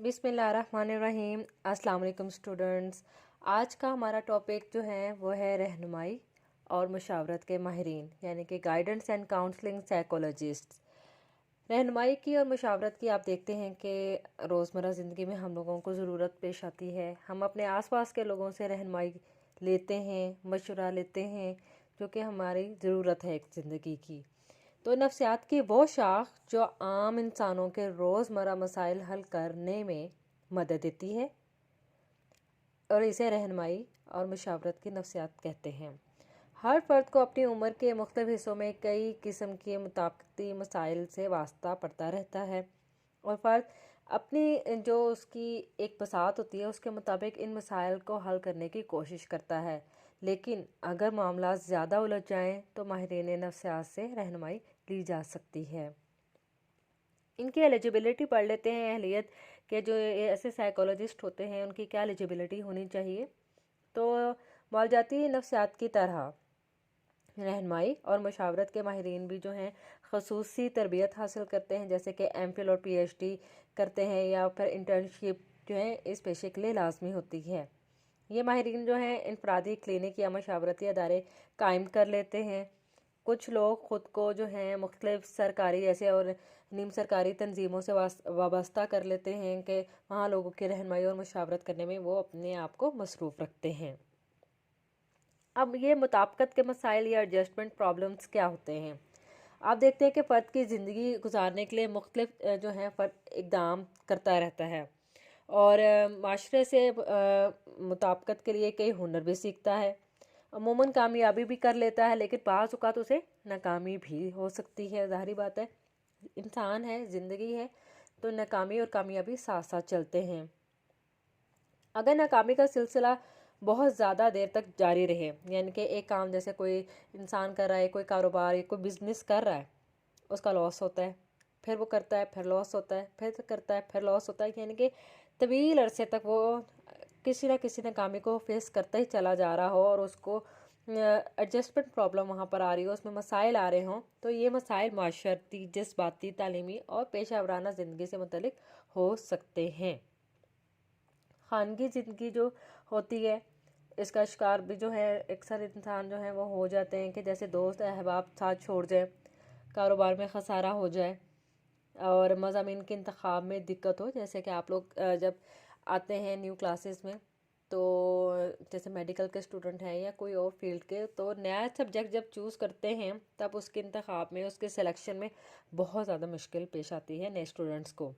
बिस्मिल्लाहिर्रहमानिर्रहीम। अस्सलाम वालेकुम स्टूडेंट्स। आज का हमारा टॉपिक जो है वो है रहनुमाई और मुशावरत के माहिरीन यानी कि गाइडेंस एंड काउंसलिंग साइकोलॉजिस्ट। रहनुमाई की और मुशावरत की आप देखते हैं कि रोज़मर्रा ज़िंदगी में हम लोगों को ज़रूरत पेश आती है। हम अपने आसपास के लोगों से रहनुमाई लेते हैं, मशवरा लेते हैं, जो कि हमारी ज़रूरत है एक ज़िंदगी की। तो नफ्सियात की वो शाख जो आम इंसानों के रोज़मर्रा मसाइल हल करने में मदद देती है और इसे रहनुमाई और मुशावरत की नफ्सियात कहते हैं। हर फ़र्द को अपनी उम्र के मुख्तलिफ हिस्सों में कई किस्म के मुताबिकती मसाइल से वास्ता पड़ता रहता है और फ़र्द अपनी जो उसकी एक बसात होती है उसके मुताबिक इन मसाइल को हल करने की कोशिश करता है। लेकिन अगर मामला ज़्यादा उलझ जाएं तो माहिरीन नफ्सियात से रहनुमाई ली जा सकती है। इनकी एलिजिबिलिटी पढ़ लेते हैं। अहलियत के जो ऐसे साइकोलॉजिस्ट होते हैं उनकी क्या एलिजिबिलिटी होनी चाहिए। तो मालजाती नफ्सियात की तरह रहनुमाई और मशावरत के माहिरीन भी जो हैं खसूसी तरबियत हासिल करते हैं, जैसे कि एमफिल और पीएचडी करते हैं या फिर इंटर्नशिप जो है इस पेशे के लिए लाजमी होती है। ये माहिरीन जो हैं इनफरादी क्लिनिक या मशावरती अदारे कायम कर लेते हैं। कुछ लोग ख़ुद को जो हैं मुख्तलिफ सरकारी ऐसे और नीम सरकारी तंजीमों से वाबस्ता कर लेते हैं कि वहाँ लोगों की रहनुमाई और मशावरत करने में वो अपने आप को मसरूफ़ रखते हैं। अब ये मुताबिकत के मसाइल या एडजस्टमेंट प्रॉब्लम्स क्या होते हैं। आप देखते हैं कि फ़र्द की ज़िंदगी गुजारने के लिए मुख्तलिफ जो है फ़र्द इक़दाम करता रहता है और माशरे से मुताबिकत के लिए कई हुनर भी सीखता है। अमूमन कामयाबी भी कर लेता है, लेकिन बाज़ औक़ात उसे नाकामी भी हो सकती है। ज़ाहिर बात है, इंसान है, ज़िंदगी है, तो नाकामी और कामयाबी साथ साथ चलते हैं। अगर नाकामी का सिलसिला बहुत ज़्यादा देर तक जारी रहे, यानी कि एक काम जैसे कोई इंसान कर रहा है, कोई कारोबार या कोई बिज़नेस कर रहा है, उसका लॉस होता है, फिर वो करता है, फिर लॉस होता है, फिर करता है, फिर लॉस होता है, यानी कि तवील अरसे तक वो किसी न किसी नाकामी को फेस करता ही चला जा रहा हो और उसको एडजस्टमेंट प्रॉब्लम वहाँ पर आ रही हो, उसमें मसाइल आ रहे हों, तो ये मसाइल माशरती, जज्बाती, तालीमी और पेशा वराना ज़िंदगी से मुतल्लिक हो सकते हैं। खानगी ज़िंदगी जो होती है इसका शिकार भी जो है अक्सर इंसान जो है वो हो जाते हैं कि जैसे दोस्त अहबाब साथ छोड़ जाए, कारोबार में ख़सारा हो जाए और मज़ामीन के इंतखाब में दिक्कत हो। जैसे कि आप लोग जब आते हैं न्यू क्लासेस में, तो जैसे मेडिकल के स्टूडेंट हैं या कोई और फील्ड के, तो नया सब्जेक्ट जब चूज़ करते हैं तब उसके इंतखाब में, उसके सिलेक्शन में बहुत ज़्यादा मुश्किल पेश आती है नए स्टूडेंट्स को।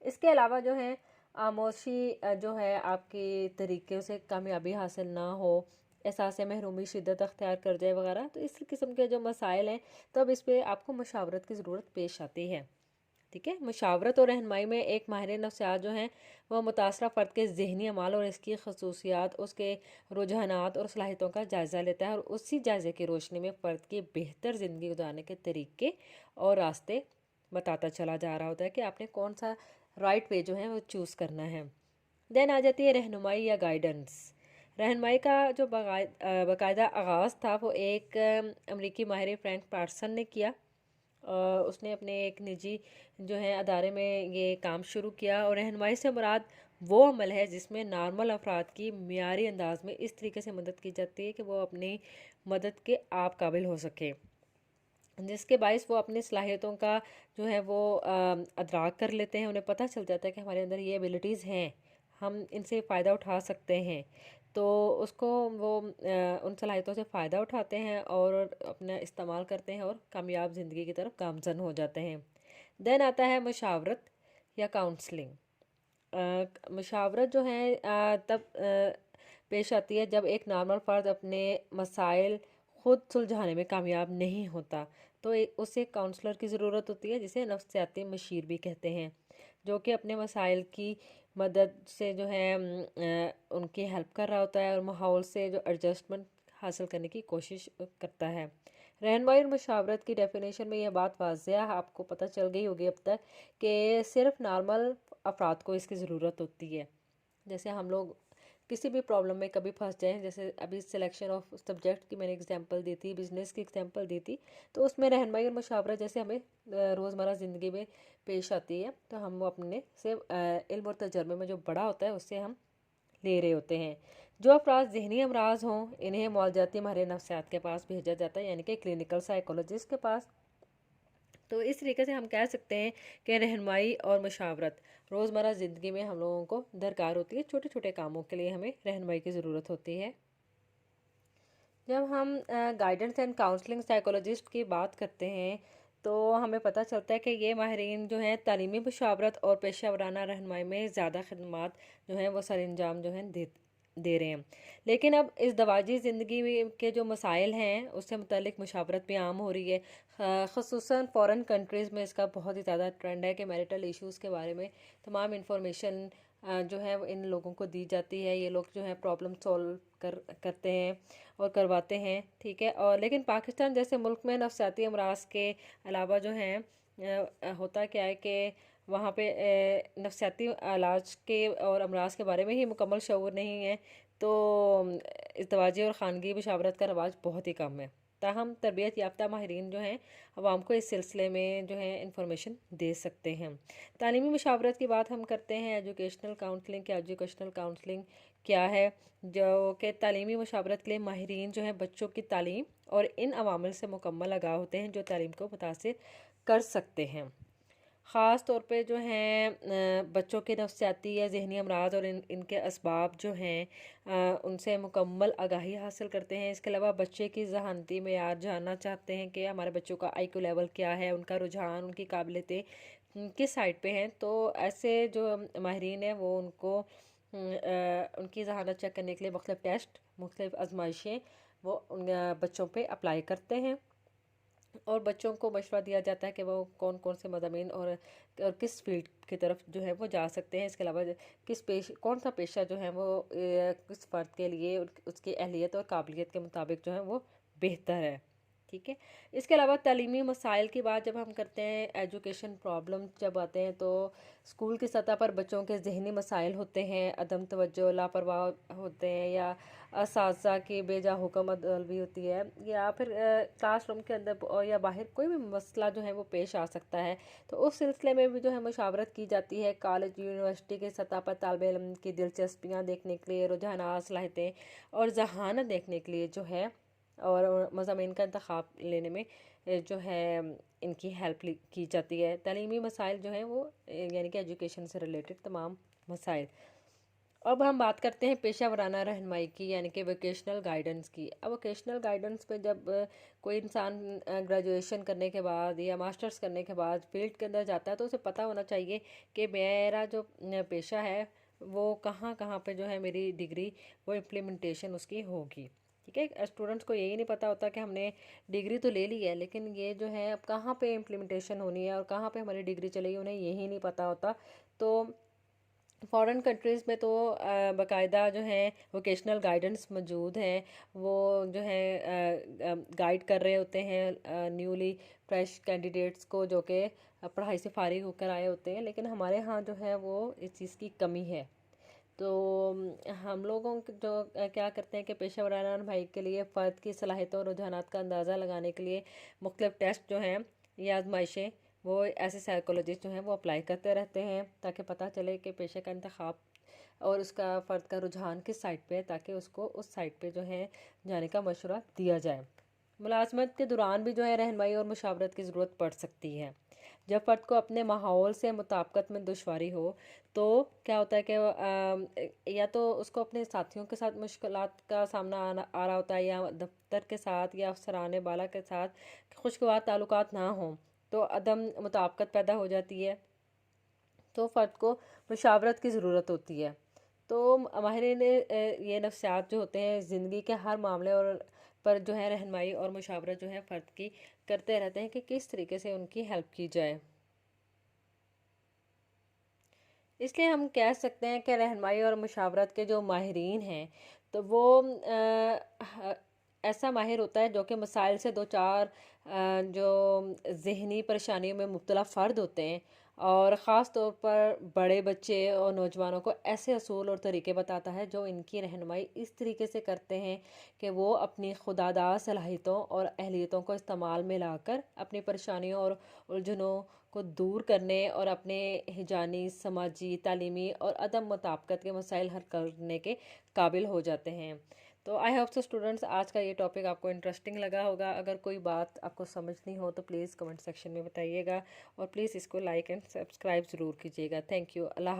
इसके अलावा जो है आमोशी जो है आपके तरीक़े से कामयाबी हासिल ना हो, एहसास महरूमी शिद्दत अख्तियार कर जाए वगैरह, तो इस किस्म के जो मसाइल हैं तब इस पर आपको मशावरत की ज़रूरत पेश आती है। ठीक है, मशावरत और रहनुमाई में एक माहिर नफ्सियात जो हैं वह मुतासरा फ़र्द के ज़हनी अमाल और इसकी खसूसियात, उसके रुझानात और सलाहियतों का जायज़ा लेता है और उसी जायज़े की रोशनी में फ़र्द की बेहतर ज़िंदगी गुजारने के तरीक़े और रास्ते बताता चला जा रहा होता है कि आपने कौन सा राइट वे जो है वो चूज़ करना है। देन आ जाती है रहनुमाई या गाइडेंस। रहनुमाई का जो बाकायदा आगाज़ था वो एक अमरीकी माहिर फ्रैंक पार्सन ने किया। उसने अपने एक निजी जो है अदारे में ये काम शुरू किया और रहनुमाई से मुराद वो अमल है जिसमें नॉर्मल अफराद की मियारी अंदाज में इस तरीके से मदद की जाती है कि वो अपनी मदद के आप काबिल हो सके, जिसके बायस वो अपनी सलाहियतों का जो है वो अदराक कर लेते हैं। उन्हें पता चल जाता है कि हमारे अंदर ये एबिलिटीज़ हैं, हम इनसे फ़ायदा उठा सकते हैं, तो उसको वो उन सलाहियतों से फ़ायदा उठाते हैं और अपना इस्तेमाल करते हैं और कामयाब ज़िंदगी की तरफ गामज़न हो जाते हैं। देन आता है मशावरत या काउंसलिंग। मशावरत जो है तब पेश आती है जब एक नॉर्मल फ़र्द अपने मसाइल ख़ुद सुलझाने में कामयाब नहीं होता, तो उसे काउंसलर की ज़रूरत होती है, जिसे नफ्सियाती मशीर भी कहते हैं, जो कि अपने मसाइल की मदद से जो है उनकी हेल्प कर रहा होता है और माहौल से जो एडजस्टमेंट हासिल करने की कोशिश करता है। रहनुमाई और मशावरत की डेफिनेशन में यह बात वाज़ेह आपको पता चल गई होगी अब तक कि सिर्फ नॉर्मल अफराद को इसकी ज़रूरत होती है। जैसे हम लोग किसी भी प्रॉब्लम में कभी फंस जाएं, जैसे अभी सिलेक्शन ऑफ सब्जेक्ट की मैंने एग्जांपल दी थी, बिजनेस की एग्जांपल दी थी, तो उसमें रहनुमाई और मुशावरत जैसे हमें रोज़मर्रा ज़िंदगी में पेश आती है, तो हम वो अपने से इल्म और तजर्बे में जो बड़ा होता है उससे हम ले रहे होते हैं। जो अफराद ज़हनी अमराज हों इन्हें मुआवजाती माहिर नफ्सियात के पास भेजा जाता है, यानी कि क्लिनिकल साइकोलॉजिस्ट के पास। तो इस तरीके से हम कह सकते हैं कि रहनुमाई और मशावरत रोज़मर्रा ज़िंदगी में हम लोगों को दरकार होती है। छोटे छोटे कामों के लिए हमें रहनुमाई की ज़रूरत होती है। जब हम गाइडेंस एंड काउंसलिंग साइकोलॉजिस्ट की बात करते हैं तो हमें पता चलता है कि ये माहिरीन जो हैं तालीमी मशावरत और पेशा वराना रहनुमाई में ज़्यादा खदमात जो हैं वो सर अंजाम जो हैं दे रहे हैं। लेकिन अब इस दवाजी ज़िंदगी के जो मसाइल हैं उससे मुतल्लिक मशावरत भी आम हो रही है। ख़ुसूसन फ़ॉरेन कंट्रीज़ में इसका बहुत ही ज़्यादा ट्रेंड है कि मैरिटल इश्यूज़ के बारे में तमाम इंफॉर्मेशन जो है वो इन लोगों को दी जाती है। ये लोग जो है प्रॉब्लम सॉल्व करते हैं और करवाते हैं, ठीक है। और लेकिन पाकिस्तान जैसे मुल्क में नफसियाती अमराज के अलावा जो हैं होता क्या है कि वहाँ पे नफसियाती इलाज के और अमराज के बारे में ही मुकम्मल शऊर नहीं है, तो इज़दवाजी और ख़ानगी मशावरत का रवाज बहुत ही कम है। ताहम तरबियत याफ्ता माहिरीन जो हैं अवाम को इस सिलसिले में जो है इंफॉर्मेशन दे सकते हैं। तालीमी मशावरत की बात हम करते हैं। एजुकेशनल काउंसलिंग क्या है, जो कि तालीमी मशावरत के लिए माहिरीन जो हैं बच्चों की तालीम और इन अवामिल से मुकम्मल आगाह होते हैं जो तालीम को मुतासिर कर सकते हैं। ख़ास तौर पे जो हैं बच्चों के नफ्सियाती या ज़हनी अमराज और इनके असबाब जो हैं उनसे मुकम्मल आगाही हासिल करते हैं। इसके अलावा बच्चे की ज़हानती मेयार जानना चाहते हैं कि हमारे बच्चों का IQ लेवल क्या है, उनका रुझान, उनकी काबिलियतें किस साइड पे हैं। तो ऐसे जो माहिरीन हैं वो उनको उनकी ज़हानत चेक करने के लिए मुख्तलिफ़ टेस्ट, मुख्तलिफ़ आजमाइशें वो उन बच्चों पे अप्लाई करते हैं और बच्चों को मशवरा दिया जाता है कि वो कौन कौन से मज़ामीन और किस फील्ड की तरफ जो है वो जा सकते हैं। इसके अलावा कौन सा पेशा जो है वो किस फ़र्द के लिए उसकी अहलियत और काबिलियत के मुताबिक जो है वो बेहतर है, ठीक है। इसके अलावा तालीमी मसाइल की बात जब हम करते हैं, एजुकेशन प्रॉब्लम जब आते हैं, तो स्कूल की सतह पर बच्चों के ज़हनी मसाइल होते हैं, अदम तवज्जो, लापरवाह होते हैं, या असातिज़ा की बेजा हुक्म अदलवी होती है, या फिर क्लासरूम के अंदर और या बाहर कोई भी मसला जो है वो पेश आ सकता है। तो उस सिलसिले में भी जो है मशावरत की जाती है। कॉलेज यूनिवर्सिटी के सतह पर तालिब इल्म की दिलचस्पियाँ देखने के लिए, रुझानात, सलाहियतें और ज़हानत देखने के लिए जो है और मज़ामीन का इंतखाब लेने में जो है इनकी हेल्प की जाती है। तालीमी मसाइल जो हैं वो यानी कि एजुकेशन से रिलेटेड तमाम मसाइल। अब हम बात करते हैं पेशा वराना रहनुमाई की, यानी कि वोकेशनल गाइडेंस की। अब वोकेशनल गाइडेंस पे जब कोई इंसान ग्रेजुएशन करने के बाद या मास्टर्स करने के बाद फील्ड के अंदर जाता है तो उसे पता होना चाहिए कि मेरा जो पेशा है वो कहाँ कहाँ पे जो है मेरी डिग्री वो इम्प्लीमेंटेशन उसकी होगी, ठीक है। स्टूडेंट्स को यही नहीं पता होता कि हमने डिग्री तो ले ली है लेकिन ये जो है अब कहाँ पे इम्प्लीमेंटेशन होनी है और कहाँ पे हमारी डिग्री चलेगी, उन्हें यही नहीं पता होता। तो फ़ॉरेन कंट्रीज़ में तो बाकायदा जो है वोकेशनल गाइडेंस मौजूद हैं। वो जो है गाइड कर रहे होते हैं न्यूली फ्रेश कैंडिडेट्स को जो कि पढ़ाई से फारिग होकर आए होते हैं। लेकिन हमारे यहाँ जो है वो इस चीज़ की कमी है। तो हम लोगों जो क्या करते हैं कि पेशा वराना भाई के लिए फ़र्द की सलाहियतों और रुझानात का अंदाज़ा लगाने के लिए मुख्तलिफ़ टेस्ट जो हैं या आजमाइशें वो ऐसे साइकोलॉजिस्ट जो हैं वो अप्लाई करते रहते हैं ताकि पता चले कि पेशे का इंतखाब और उसका फ़र्द का रुझान किस साइड पे है, ताकि उसको उस साइड पे जो है जाने का मशवरा दिया जाए। मुलाजमत के दौरान भी जो है रहनुमाई और मुशावरत की ज़रूरत पड़ सकती है। जब फ़र्द को अपने माहौल से मुताबिकत में दुश्वारी हो तो क्या होता है कि या तो उसको अपने साथियों के साथ मुश्किलात का सामना आ रहा होता है, या दफ्तर के साथ या अफसरान बाला के साथ खुशगवार ताल्लुकात ना हों तो अदम मुताबिकत पैदा हो जाती है, तो फ़र्द को मुशावरत की ज़रूरत होती है। तो माहिरीन ये नफ्सियात जो होते हैं ज़िंदगी के हर मामले और पर जो है रहनुमाई और मुशावरत जो है फ़र्द की करते रहते हैं कि किस तरीके से उनकी हेल्प की जाए। इसलिए हम कह सकते हैं कि रहनुमाई और मुशावरत के जो माहिरीन हैं तो वो ऐसा माहिर होता है जो कि मसाइल से दो चार जो ज़हनी परेशानियों में मुब्तला फ़र्द होते हैं اور خاص طور پر بڑے بچے اور نوجوانوں کو ایسے اصول اور طریقے بتاتا ہے جو ان کی رہنمائی اس طریقے سے کرتے ہیں کہ وہ اپنی خودآگاہ صلاحیتوں اور اہلیتوں کو استعمال میں لا کر اپنی پریشانیوں اور الجھنوں کو دور کرنے اور اپنے ہجانی، سماجی، تعلیمی اور عدم مطابقت کے مسائل حل کرنے کے قابل ہو جاتے ہیں۔ تو آئی ہوپ سو اسٹوڈنٹس آج کا یہ ٹاپک آپ کو انٹرسٹنگ لگا ہوگا۔ اگر کوئی بات آپ کو سمجھنی ہو تو پلیز کمنٹ سیکشن میں بتائیے گا، اور پلیز اس کو لائک اینڈ سبسکرائب ضرور کیجیے گا۔ Thank you. اللہ حافظ۔